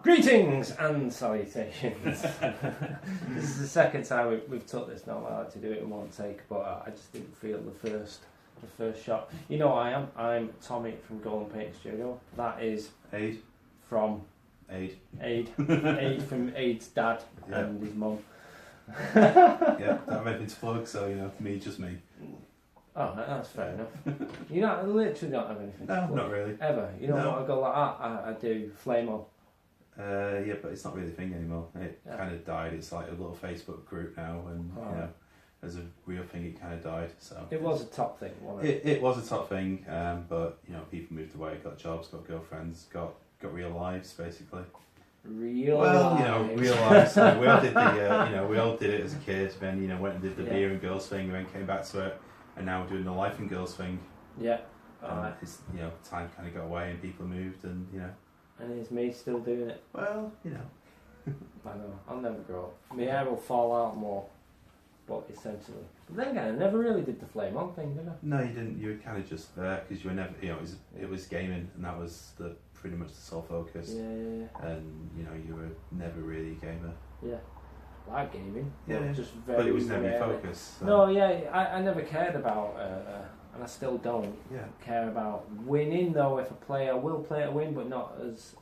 Greetings and salutations. This is the second time we've took this. Not I like to do it in one take, but I just didn't feel the first shot. You know who I am. I'm Tommy from Golem Paint Studio. That is Aid from Aid from Aid's dad and his mum. Yeah, don't have anything to plug, so me, just me. Oh, that's fair enough. You literally don't have anything. No, to plug, not really. Ever. You know what? I go like that. I do Flame On. Yeah, but it's not really a thing anymore. It kind of died. It's like a little Facebook group now, and as a real thing, it kind of died. So it was a top thing, wasn't it? It was a top thing, but people moved away, got jobs, got girlfriends, got real lives, basically. Real lives. Real lives. We all did the, we all did it as a kid. Then went and did the beer and girls thing, and then came back to it, and now we're doing the life and girls thing. Yeah. It's, time kind of got away, and people moved, and And it's me still doing it. Well, I know. I'll never grow up. My hair will fall out more, but essentially. But then again, I never really did the Flame On thing, did I? No, you didn't. You were kind of just there because you were never. It was gaming, and that was pretty much the sole focus. Yeah. And you were never really a gamer. Yeah. I like gaming. Yeah. Just very. But it was never your focus. So. No, yeah. I never cared about. And I still don't care about winning, though. If I play, I will play to win, but not as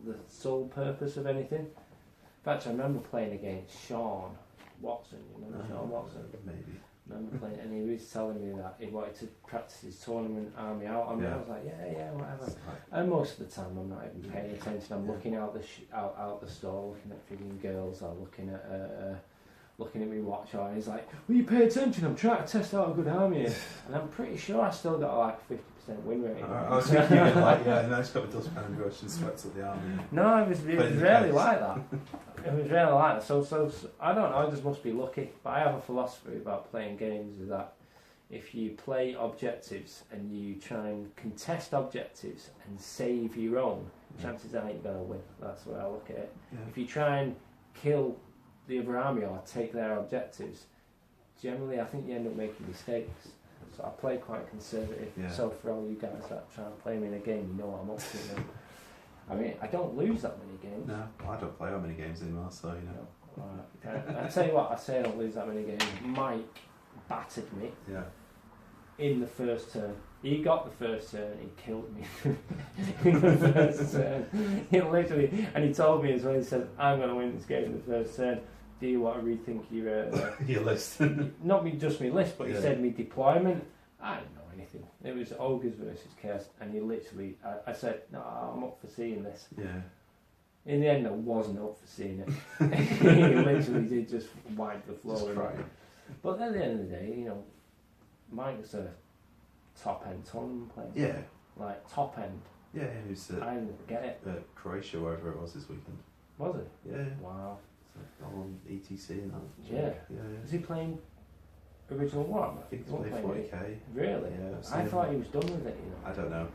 the sole purpose of anything. In fact, I remember playing against Sean Watson. You remember Sean Watson? Maybe. I remember playing, and he was telling me that he wanted to practice his tournament army out on me. I was like, yeah, whatever. And most of the time, I'm not even paying attention. I'm looking out the store, looking at frigging girls, or looking at me watch on. He's like, will you pay attention? I'm trying to test out a good army here. And I'm pretty sure I still got like 50% win rate. I was thinking and I just got a dustpan and brush and sweats at the army. No, it was really like that. It was really like that. So I don't know, I just must be lucky. But I have a philosophy about playing games is that if you play objectives and you try and contest objectives and save your own, chances are you're going to win. That's the way I look at it. Yeah. If you try and kill the other army or take their objectives, generally I think you end up making mistakes. So I play quite conservative. Yeah. So for all you guys that try and play me in a game, you know what I'm up to now. I mean, I don't lose that many games. No, I don't play that many games anymore, so I tell you what, I say I don't lose that many games. Mike battered me in the first turn. He got the first turn, he killed me in the first turn. He literally, and he told me as well, he said, I'm going to win this game in the first turn. Do you want to rethink your list? Not just my list, but he said me deployment. I didn't know anything. It was Ogres versus Chaos, and he literally, I said, no, I'm up for seeing this. Yeah. In the end, I wasn't up for seeing it. He literally did just wipe the floor. But at the end of the day, Mike's a top end tournament player. Yeah. Like top end. Yeah, he was I didn't get it. Croatia, wherever it was this weekend. Was it? Yeah. Wow. All on ETC and that. Yeah. Is he playing original Warhammer? I think he's playing 40k. Really? Yeah. I thought he was done with it. I don't know.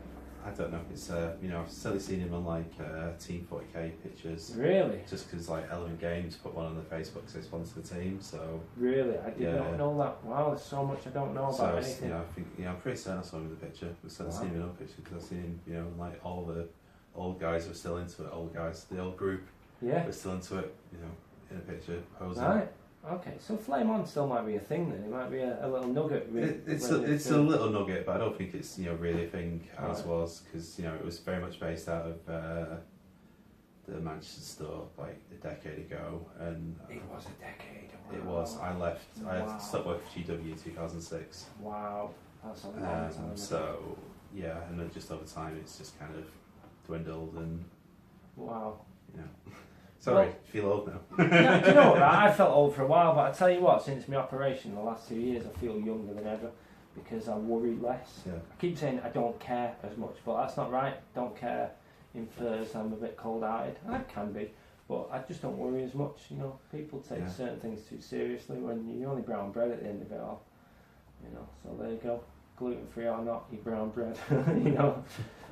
It's I've certainly seen him on like Team 40k pictures. Really? Just because like Element Games put one on their Facebook because they sponsor the team. So. Really, I did not know that. Wow, there's so much I don't know about anything. I think I'm pretty certain I saw him in the picture. I've certainly seen him in another picture because I've seen him. Like all the old guys were still into it. Old guys, the old group. Yeah. Were still into it. In a picture, posing. Right. Okay. So Flame On still might be a thing then. It might be a little nugget. It's a little nugget, but I don't think it's really a thing as was because it was very much based out of the Manchester store like a decade ago, and it was a decade. Wow. It was. I left. I stopped working for GW in 2006. Wow, that's a long time. So and then just over time, it's just kind of dwindled and. Wow. Sorry, feel old now. No, do you know what? I felt old for a while, but I tell you what, since my operation the last 2 years, I feel younger than ever because I worry less. Yeah. I keep saying I don't care as much, but that's not right. Don't care infers I'm a bit cold-hearted. I can be, but I just don't worry as much. People take certain things too seriously when you're only brown bread at the end of it all. So there you go. Gluten-free or not, you brown bread.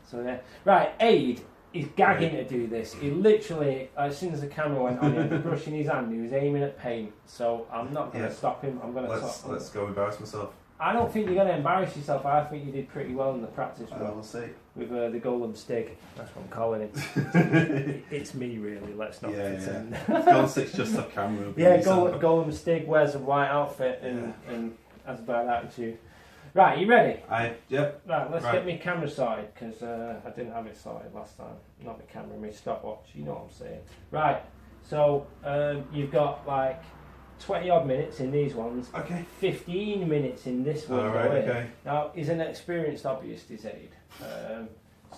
So yeah. Right, Aid. He's gagging to do this. He literally, as soon as the camera went on, he had the brush in his hand. He was aiming at paint. So I'm not going to stop him. I'm going to Let's go embarrass myself. I don't think you're going to embarrass yourself. I think you did pretty well in the practice run. We'll see. With the Golem Stig. That's what I'm calling it. It's me, really. Let's not pretend. Golem Stig's just off camera. Yeah, Golem Stig wears a white outfit and has a bad attitude. Right, you ready? Yep. Right, let's get my camera sorted, because I didn't have it sorted last time. Not my camera, my stopwatch. You know what I'm saying. Right, so you've got like 20 odd minutes in these ones. Okay. 15 minutes in this one. Alright, okay. Now, he's an experienced hobbyist, is Aid.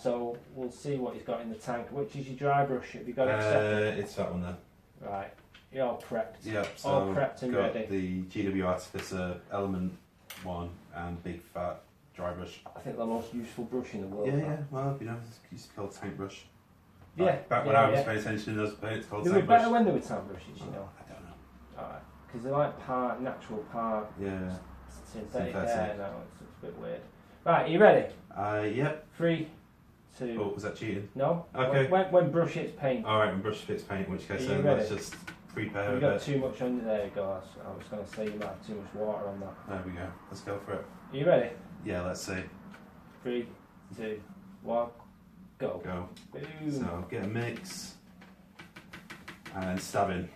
So we'll see what he's got in the tank. Which is your dry brush? Have you got it set? It's that one there. Right. You're all prepped. Yep, so all prepped and got ready. the GW Artificer Element 1 and Big Fat Dry Brush. I think the most useful brush in the world. Yeah, well, you know, it used to be called tank brush. Yeah. Back when I was paying attention to those paints, called they tank were brush. better when they were tank brushes, you know. I don't know. Alright. Because they're like part natural, part synthetic hair now. It's a bit weird. Right, are you ready? Yep. 3, 2. Oh, was that cheating? No. Okay. When brush hits paint. Alright, when brush fits paint, in which case then let's just prepare You've a got bit. too much under there, guys. I was going to say you might have too much water on that. There we go. Let's go for it. Are you ready? Yeah, let's see. 3, 2, 1, go. Go. Boom. So get a mix and then stabbing.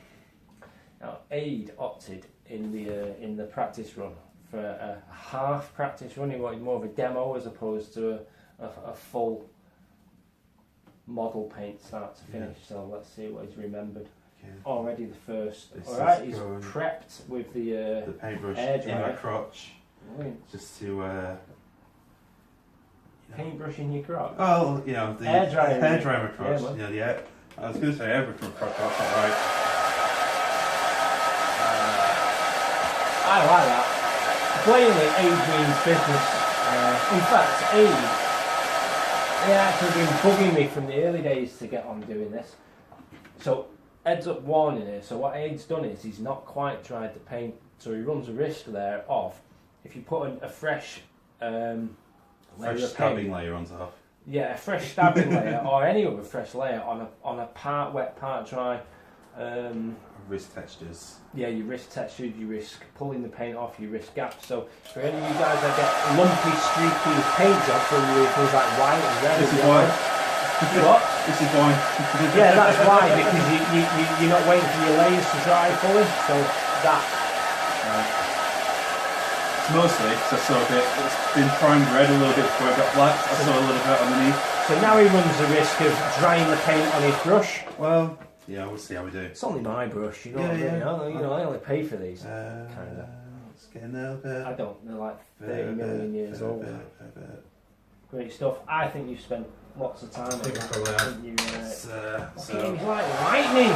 Now, Aid opted in the practice run for a half practice run. He wanted more of a demo as opposed to a full model paint start to finish. So let's see what he's remembered. Okay. Already the first. This Alright, is he's going- prepped with the paintbrush air in my dryer. crotch, Brilliant. just to Paintbrush in your crotch. oh, you know, the Air dryer. hair dryer in my crotch. Yeah, You know, the air, I was going to say air from crotch, that's not right. I like that. Plainly, Aid means business. In fact, Aid, he actually been bugging me from the early days to get on doing this. So, heads up warning here. So what Aid's done is he's not quite dried the paint, so he runs a risk there of, if you put a fresh layer Fresh of stabbing paint, layer on top. yeah, a fresh stabbing layer or any other fresh layer on a part wet, part dry. Wrist textures. Yeah, you risk textures, you risk pulling the paint off, you risk gaps. So for any of you guys that get lumpy, streaky paint jobs where you things like white and red, This is why. What? This is why. Yeah, that's why, because you're not waiting for your layers to dry fully. So that. Mostly, so I saw a bit, it's been primed red a little bit before it got black. I saw a little bit underneath. So now he runs the risk of drying the paint on his brush. Well, yeah, we'll see how we do. It's only my brush, you know what I mean? You know, I only pay for these. Kinda. It's getting there a bit. I don't, they're like 30 million years old. Great stuff. I think you've spent lots of time on think that. I probably have. Haven't you, So, he's like lightning!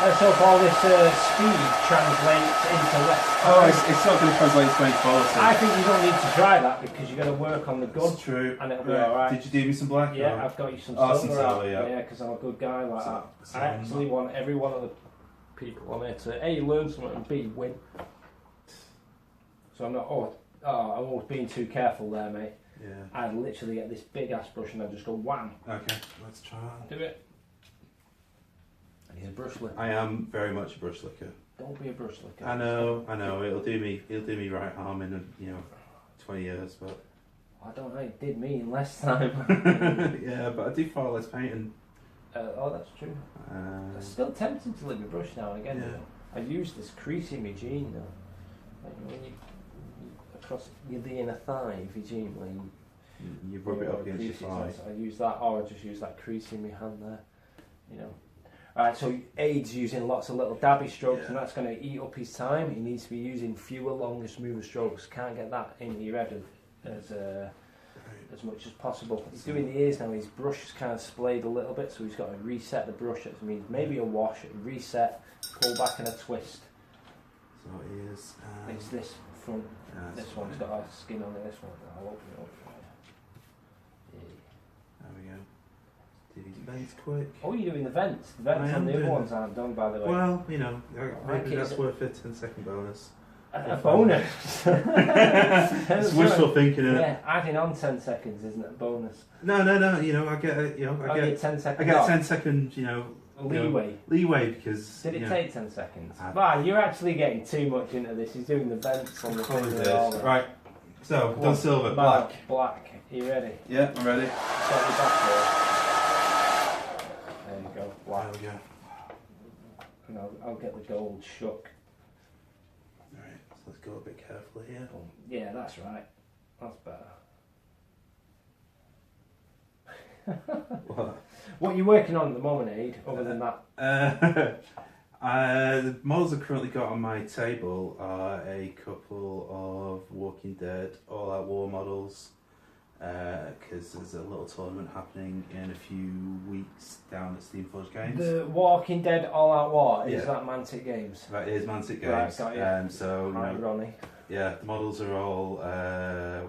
Let's hope all this speed translates into less time. it's not going to translate to any quality. I think you don't need to try that because you're going to work on the gun. That's true. And it'll be alright. Did you do me some black? Yeah, or? I've got you some Oh, silver some out. silver, yeah. Yeah, because I'm a good guy like that. So I actually want every one of the people on here to A, learn something, and B, win. So I'm not, I'm always being too careful there, mate. Yeah. I literally get this big ass brush and I just go wham. Okay, let's try. Do it. And he's a brush licker. I am very much a brush licker. Don't be a brush licker. I know. It'll do me right harm in 20 years, but I don't know. It did me in less time. yeah, but I do far less painting. That's true. I'm still tempted to leave a brush now and again. Yeah. You know. I use this crease in my jean though. Like when you across your the inner thigh of your jean, where you rub it up against your thigh. I use that, or I just use that crease in my hand there. You know. Alright, so Aid's using lots of little dabby strokes, and that's going to eat up his time. He needs to be using fewer, longer, smoother strokes. Can't get that into your head as much as possible. He's doing the ears now. His brush is kind of splayed a little bit, so he's got to reset the brush. That means maybe a wash, a reset, pull back and a twist. So ears. It's this front. This one's got a skin on it. This one. I'll open it up for you. There we go. Do these vents quick. Oh, you're doing the vents. The vents on the other ones aren't done, by the way. Well, maybe that's worth it. 10-second bonus. A bonus. It's wishful thinking, isn't it? Yeah, adding on 10 seconds isn't a bonus. No. I get it. I get 10 seconds. I get a 10-second, leeway. Leeway because. Did it take 10 seconds? I- Man, you're actually getting too much into this. He's doing the vents on the thing and all that. Right. So Come done on. silver, Man, black. Black. Are you ready? Yeah, I'm ready. Start your back here. There you go. Black. There we go. And I'll get the gold shook. Alright, so let's go a bit carefully here. Yeah, that's right. That's better. What? What are you working on at the moment, Aid, other than that? The models I've currently got on my table are a couple of Walking Dead All-Out War models, because there's a little tournament happening in a few weeks down at Steam Forge Games. The Walking Dead All Out War, is Yeah. that Mantic Games? That is Mantic Right, Games. got you. So you Right, know, Ronnie. yeah, the models are all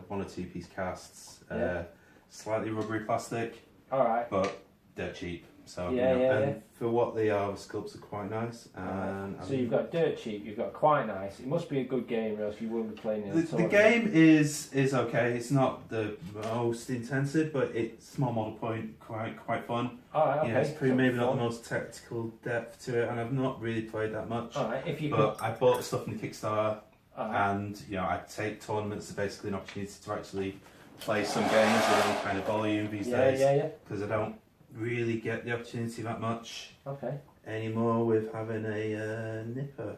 1 or 2 piece casts, Yeah. slightly rubbery plastic, Alright. but dirt cheap. So Yeah, yeah, and yeah. for what they are, the sculpts are quite nice. And So you've got Dirt Cheap, you've got Quite Nice. It must be a good game, or else you wouldn't be playing it. the game is okay. It's not the most intensive, but it's small model point, quite fun. Alright, okay. Yeah, it's pretty, maybe not Fun. the most tactical depth to it, and I've not really played that much. Alright, if you But could. I bought stuff in the Kickstarter, Alright. and I take tournaments as basically an opportunity to actually play some games with any kind of volume these days, Yeah. because I don't really get the opportunity that much Okay. anymore with having a nipper.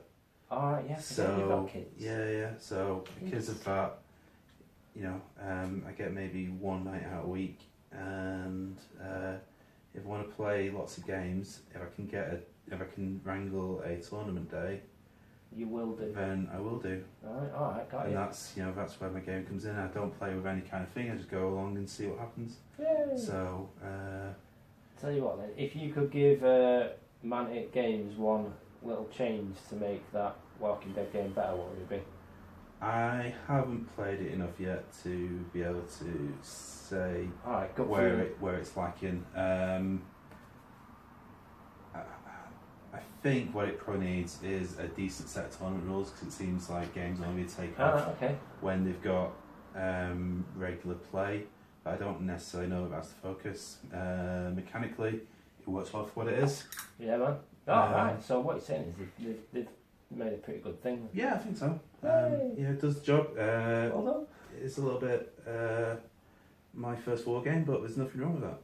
Alright, yeah. So You've got kids. yeah. So because of that, I get maybe one night out a week, and if I want to play lots of games, if I can wrangle a tournament day, You will do. then I will do. Alright, got And you. that's where my game comes in. I don't play with any kind of thing. I just go along and see what happens. Yay. So Tell you what then, if you could give Mantic Games one little change to make that Walking Dead game better, what would it be? I haven't played it enough yet to be able to say Alright, good where it's lacking. I think what it probably needs is a decent set of tournament rules, because it seems like games only take off okay. when they've got regular play. But I don't necessarily know if that's the focus. Mechanically, it works well for what it is. Yeah, man. Alright, so what you're saying is they've made a pretty good thing. Yeah, I think so. Yay. Yeah, it does the job. Well done. It's a little bit my first war game, but there's nothing wrong with that.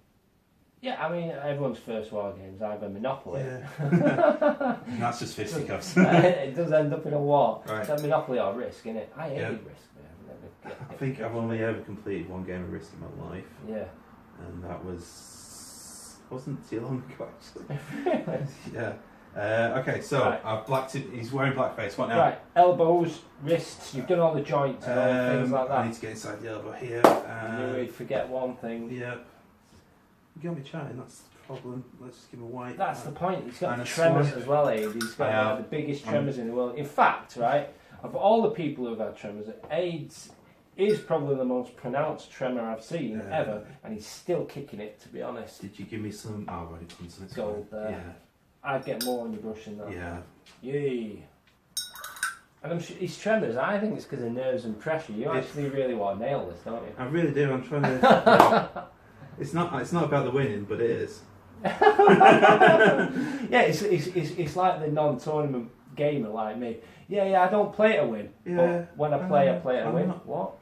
Yeah, I mean, everyone's first war games either Monopoly. Yeah. That's just fisticuffs. It does end up in a war. Right. It's like Monopoly or Risk, innit? I hate Yeah. Risk, man. I think I've only ever completed one game of Risk in my life, Yeah. and that wasn't too long ago actually. Yeah. Okay, so Right. I've blacked it. He's wearing blackface. What now? Right, elbows, wrists, you've done all the joints and all things like I need that. to get inside the elbow here. You would forget one thing. Yeah. You got me chatting. That's the problem. Let's just give him a white. That's the point. He's got And the a tremors swipe. as well, Aid. He's got I have. the biggest tremors in the world. In fact, right, of all the people who've had tremors, Aid's is probably the most pronounced tremor I've seen Yeah. ever, and he's still kicking it, to be honest. Did you give me some? Oh, right, it's on some Gold there. I'd get more on your brush than that. Yeah. Yay. And I'm sure his tremors, I think it's because of nerves and pressure. You actually really want to nail this, don't you? I really do. I'm trying to. It's not about the winning, but it is. Yeah, it's like the non-tournament gamer like me. Yeah, I don't play to win. Yeah. But when I play to I'm win. not- What?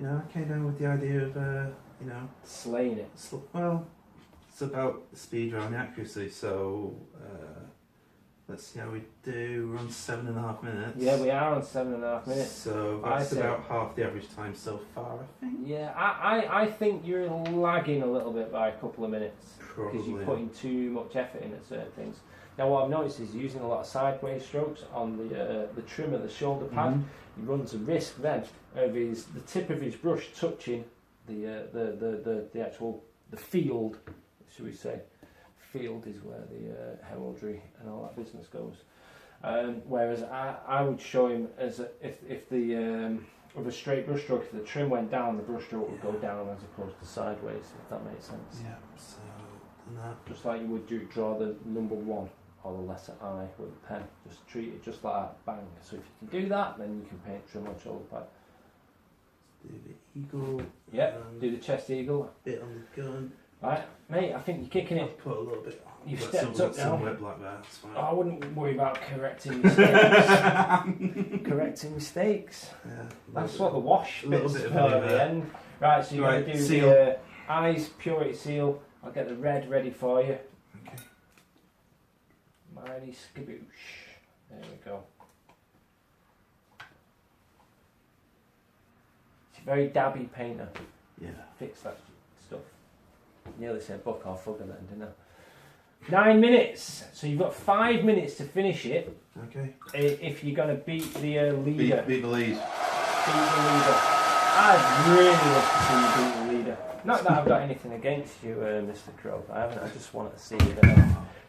I came down with the idea of Slaying it. well, it's about the speed around the accuracy. So let's see how we do. We're on 7.5 minutes. Yeah, we are on 7.5 minutes. So I that's see. about half the average time so far, I think. Yeah, I think you're lagging a little bit by a couple of minutes because Probably. you're putting too much effort into certain things. Now, what I've noticed is using a lot of sideways strokes on the trim of the shoulder pad. Mhm. He runs a risk then of the tip of his brush touching the actual field, should we say? Field is where the heraldry and all that business goes. Whereas I would show him as if the with a straight brush stroke, if the trim went down, the brush stroke would go down as opposed to sideways. If that makes sense. Yeah. So and that. Just like you would draw the number 1 or the letter I with a pen. Just treat it just like that, bang. So if you can do that, then you can paint trim on shoulder pad. Do the eagle. Yep. Do the chest eagle. Bit on the gun. Right, mate, I think you're kicking I'll it. put a little bit. You've Got stepped some, up some now. wet black there. That's fine. Oh, I wouldn't worry about correcting mistakes. Correcting mistakes. Yeah, That's what the wash little bits bit of for at it, the end. Right, so you're Right, going to do seal. the eyes, purity seal. I'll get the red ready for you. Okay. Mighty skaboosh. There we go. It's a very dabby painter. Yeah. Fix that stuff. Nearly said buck or fugger then, didn't I? 9 minutes. So you've got 5 minutes to finish it. Okay. If you're going to beat the leader. Beat the lead. Beat the leader. I'd really love to see you beat the leader. Not that I've got anything against you, Mr. Crow. I haven't. I just wanted to see a bit of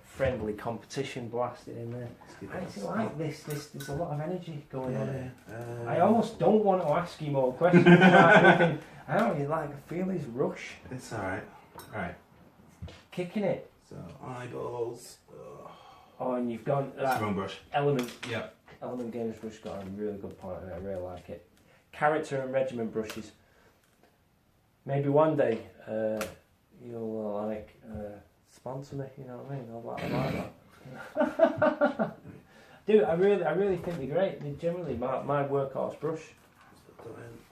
friendly competition blasted in there. I actually like this. There's a lot of energy going on here. I almost don't want to ask you more questions about anything. I don't really like I feel his rush. It's alright. Alright. Kicking it. So, eyeballs. Oh, and you've gone That's that the wrong brush. element. Yeah. Element Games brush got a really good point in it. I really like it. Character and regiment brushes. Maybe one day you'll sponsor me. You know what I mean? I like that. Dude, I really think they're great. They're generally my workhorse brush.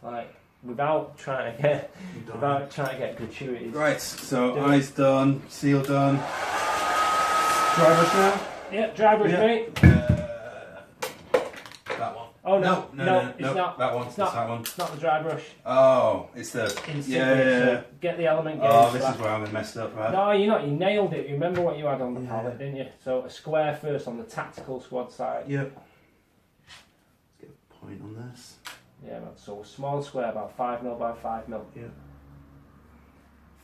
Like without trying to get gratuities. Right. So eyes done, seal done. Dry brush now. Yeah, dry brush, mate. That one. Oh no, it's no, not. That one. It's not. That one. It's not the dry brush. Oh, it's the. So get the element. Oh, this is where I'm messed up, right? No, you're not. You nailed it. You remember what you had on the palette, didn't you? So a square first on the tactical squad side. Yep. Let's get a point on this. Yeah, man. So a small square, about 5mm by 5mm. Yeah.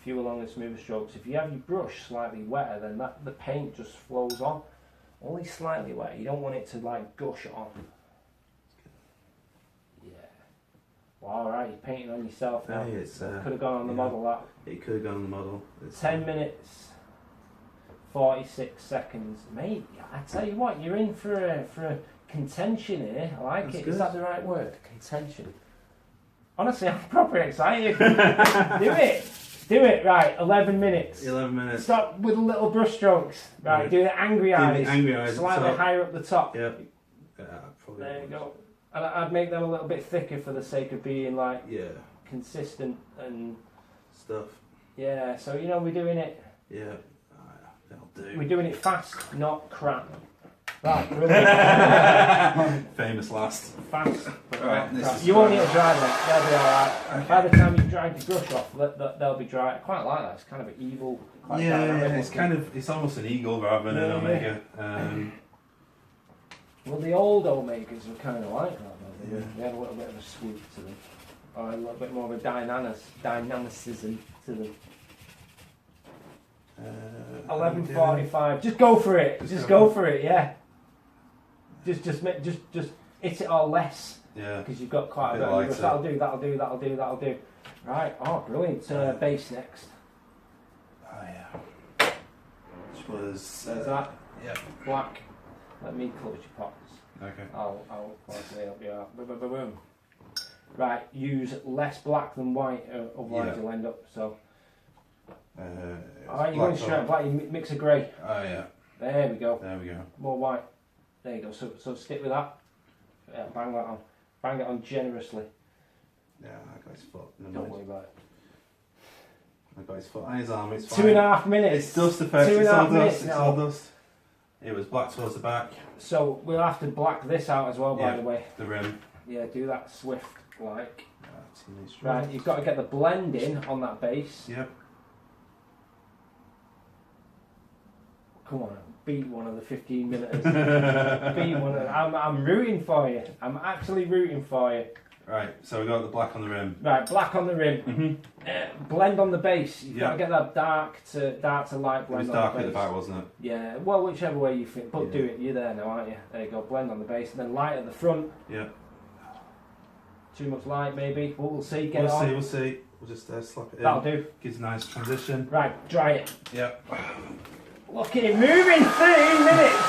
Few along the smoother strokes. If you have your brush slightly wetter, then the paint just flows on. Only slightly wetter. You don't want it to like gush on. Yeah. Well, all right. You're painting on yourself now. Hey, it's, could have gone on the model. That. It could have gone on the model. It's, 10 minutes, 46 seconds, mate. I tell you what, you're in for a contention here. I like That's it. good. Is that the right word? Contention. Honestly, I'm proper excited. Do it. Right, 11 minutes. 11 minutes. Stop with the little brush strokes. Right, do the angry eyes. Angry eyes. Slightly higher up the top. Yep. Probably. There you go. And I'd make them a little bit thicker for the sake of being like consistent and stuff. Yeah. So you know we're doing it. Yeah. That'll do. We're doing it fast, not crap. Right, brilliant. Famous last. Fast. Right, this is you won't need to dry them. They'll be alright. Okay. By the time you've dried your brush off, they'll be dry. I quite like that. It's kind of an evil. It's almost an eagle rather than an omega. Well, the old omegas were kind of like that, though. They had a little bit of a swoop to them, or a little bit more of a dynamicism to them. 11:45. Just go for it. Just go for it. Yeah. Just hit it or less. Yeah. Because you've got quite a bit of brush. That'll do. Right. Oh, brilliant. Base next. Oh yeah. Which was. There's that. Yeah. Black. Let me close your pots. Okay. I'll help you out. Boom, boom, boom, boom. Right. Use less black than white, otherwise you'll end up so. Alright, you're going straight black, you mix a grey. Oh yeah. There we go. There we go. More white. There you go. So stick with that. Yeah, bang that on. Bang it on generously. Yeah, I got his foot. Don't worry about it. I got his foot on his arm, it's fine. 2.5 minutes. It's dust effect, it's 2.5 all minutes dust, it's now. all dust. It was black towards the back. So we'll have to black this out as well, by the way. The rim. Yeah, do that swift like. Teenage Right, you've got to get the blend in on that base. Yep. Come on, beat one of the 15 minutes. Beat one of I'm rooting for you. I'm actually rooting for you. Right, so we got the black on the rim. Right, black on the rim. Blend on the base. You've got to get that dark to light blend on the base. It was dark at the back, wasn't it? Yeah, well, whichever way you think. But do it. You're there now, aren't you? There you go. Blend on the base. And then light at the front. Yeah. Too much light, maybe. But we'll see. We'll see. We'll just slap it in. That'll do. Gives a nice transition. Right, dry it. Yep. Look at it moving 13 minutes.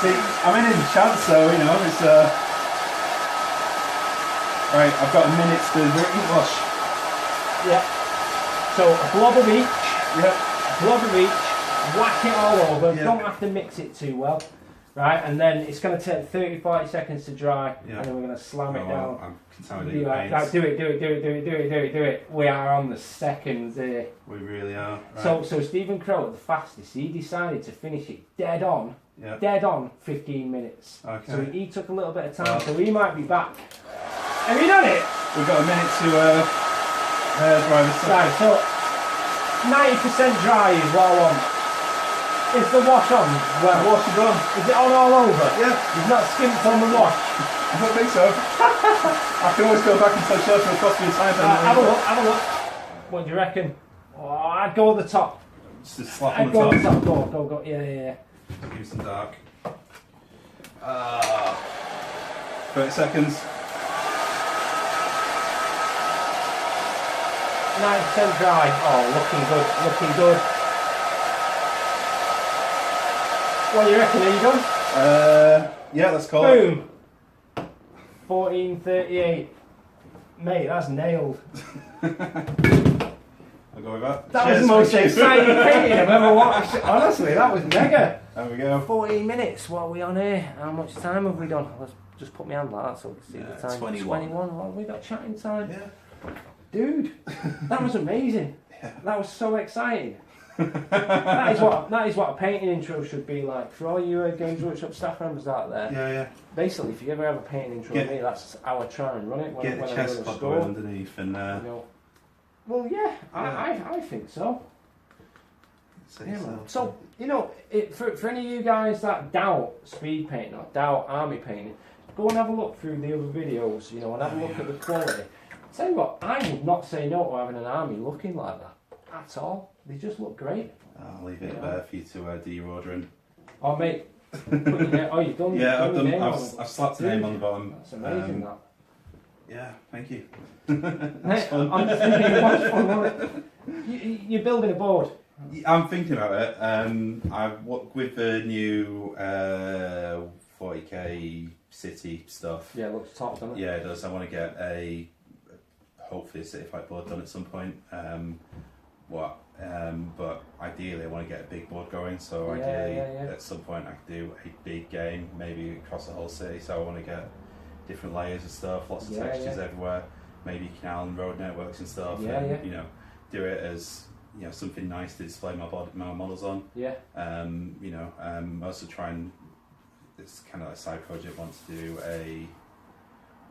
See, I'm in chance, so you know it's. Right, I've got a minute to wash. Yeah. So a blob of each. Yep. A blob of each. Whack it all over. Yep. Don't have to mix it too well. Right, and then it's going to take 30-40 seconds to dry, and then we're going to slam it down. I'm contaminating paints. Right, do it. We are on the seconds here. We really are. So Right. Stephen Crow at the fastest, he decided to finish it dead on 15 minutes. Okay. So he took a little bit of time, so he might be back. Have you done it? We've got a minute to dry this stuff. Right, so 90% dry is what I want. Is the wash on? Well, wash is on. Is it on all over? Yeah. You've not skimped on the wash? I don't think so. I can always go back and touch up and cost me time. Right, have a look. What do you reckon? Oh, I'd go at the top. Just a slap I'd on go the at top. the top. Go. Yeah. Give you some dark. 30 seconds. 9% dry. Oh, looking good. What do you reckon? Are you done? Yeah, let's call it. Boom. 14:38. Mate, that's nailed. I'll go with that. That was the most exciting painting I've ever watched. Honestly, that was mega. There we go. 14 minutes. What are we on here? How much time have we done? Let's just put my hand like that so we can see the time. 21. What have we got chatting time? Yeah. Dude, that was amazing. That was so exciting. that is what a painting intro should be like for all you Games Workshop staff members out there. Yeah. Basically, if you ever have a painting intro with me, that's how I try and run it. When Get the chest clock going underneath and. Well, yeah, I think so. So for any of you guys that doubt speed painting or doubt army painting, go and have a look through the other videos, and have a look at the quality. Tell you what, I would not say no to having an army looking like that at all. They just look great. I'll leave it there for you to do your ordering. Oh mate, you've done. Yeah, I've done. I've slapped the name on the bottom. That's amazing. That. Yeah, thank you. Hey, I'm just thinking, what's fun, wasn't it? You're building a board. I'm thinking about it. I've worked with the new 40k city stuff. Yeah, it looks top, doesn't it? Yeah, it does. I want to get hopefully a city fight board done at some point. But ideally I want to get a big board going, so ideally at some point I could do a big game, maybe across the whole city, so I want to get different layers of stuff, lots of textures everywhere, maybe canal and road networks and stuff, do it as something nice to display my models on. Also try and, it's kind of like a side project, want to do a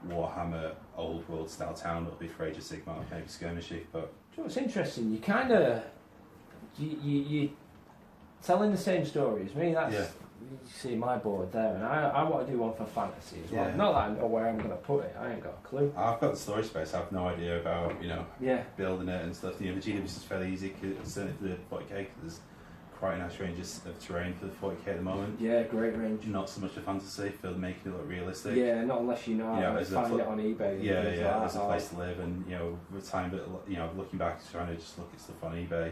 Warhammer old world style town. It'll be for Age of Sigmar, maybe skirmishy, but it's interesting. You kind of you telling the same story as me. That's you see my board there, and I want to do one for fantasy as well. Not that I know where I'm going to put it. I ain't got a clue. I've got the storage space. I have no idea about building it and stuff. The GWs is fairly easy, certainly for the 40k. Cause there's quite a nice range of terrain for the 40k at the moment. Yeah, great range. Not so much for fantasy, for making it look realistic. Yeah, not unless you know how to find it on eBay. There's a place to live, and with time, but looking back, trying to just look at stuff on eBay.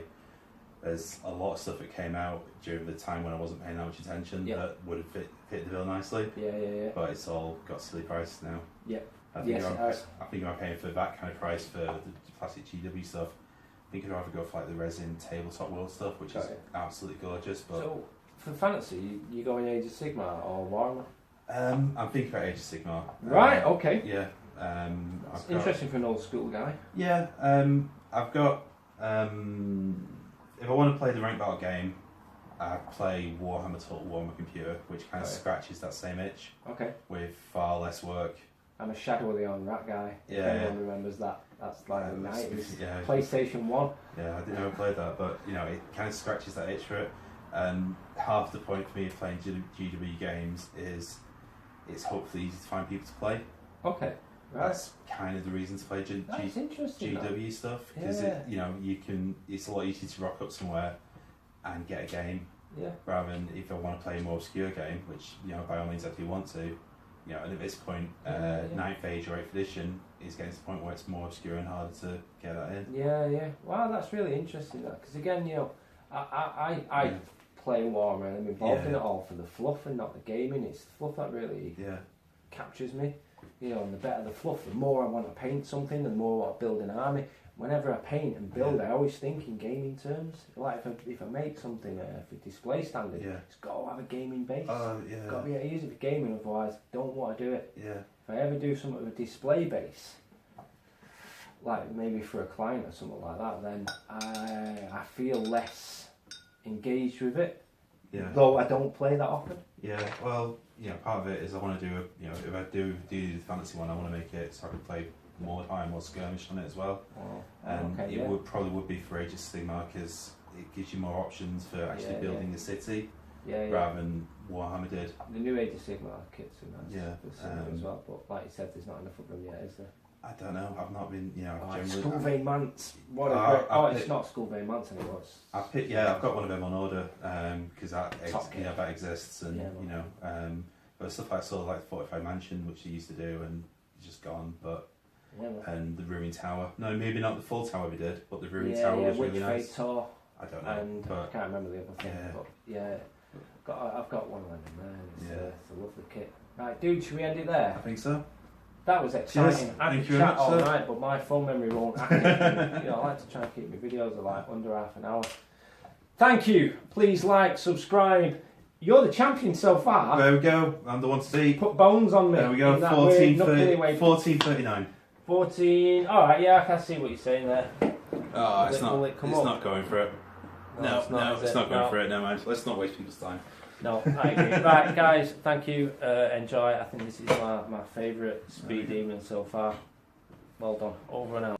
There's a lot of stuff that came out during the time when I wasn't paying that much attention that would have fit the bill nicely. Yeah. But it's all got silly prices now. Yeah. I think I'm paying for that kind of price for the classic GW stuff. I think I'd rather go for like the resin tabletop world stuff, which is absolutely gorgeous. But so for fantasy, you go in Age of Sigmar or Warhammer? I'm thinking about Age of Sigmar. Right. Okay. Yeah. It's interesting for an old school guy. Yeah. I've got. If I want to play the ranked battle game, I play Warhammer Total War on my computer, which kind of scratches that same itch. Okay. With far less work. I'm a Shadow of the On Rat guy. Yeah. If anyone remembers that. That's like the 90s. Yeah. PlayStation 1. Yeah, I didn't ever play that, but it kind of scratches that itch for it. And half the point for me of playing GW games is it's hopefully easy to find people to play. Okay. Right. That's kind of the reason to play GW stuff, because it's a lot easier to rock up somewhere and get a game, rather than if I want to play a more obscure game, which by all means I do want to. And at this point, 9th Age or 8th edition is getting to the point where it's more obscure and harder to get that in. Yeah. Wow, that's really interesting. Because again, I play Warhammer and I'm involved in it all for the fluff and not the gaming. It's the fluff that really captures me. You know, and the better the fluff, the more I want to paint something, the more I want to build an army. Whenever I paint and build, I always think in gaming terms. Like if I make something for display standard, it's got to have a gaming base. It's got to be easy for gaming, otherwise I don't want to do it. Yeah. If I ever do something with a display base, like maybe for a client or something like that, then I feel less engaged with it. Yeah. Though I don't play that often. Yeah. Well, you know, part of it is I want to do if I do the fantasy one, I want to make it so I can play more time or skirmish on it as well. And it would probably be for Age of Sigmar because it gives you more options for actually building a city rather than Warhammer did. The new Age of Sigmar kits are nice. Yeah. As well, but like you said, there's not enough of them yet, is there? I don't know. I've not been. Skull Vein Mance. What a great! It's not Skull Vein Mance anymore. I've got one of them on order because that exists, and but stuff like sort of like Fortified Mansion, which they used to do, and it's just gone. But and the Ruined Tower. No, maybe not the full tower we did, but the Ruined Tower was really nice. Tour, I don't know. And but, I can't remember the other thing. But I've got one of them in there. It's a lovely kit. Right, dude, should we end it there? I think so. That was exciting. I could chat all night, but my phone memory won't act. I like to try and keep my videos like under half an hour. Thank you. Please like, subscribe. You're the champion so far. There we go. I'm the one to see. Put bones on me. There we go. 14:39. 14. All right. Yeah, I can see what you're saying there. Oh, it's not going for it. No, it's not going for it. No, man. Let's not waste people's time. No, I agree. Right, guys, thank you. Enjoy. I think this is my favourite speed demon so far. Well done. Over and out.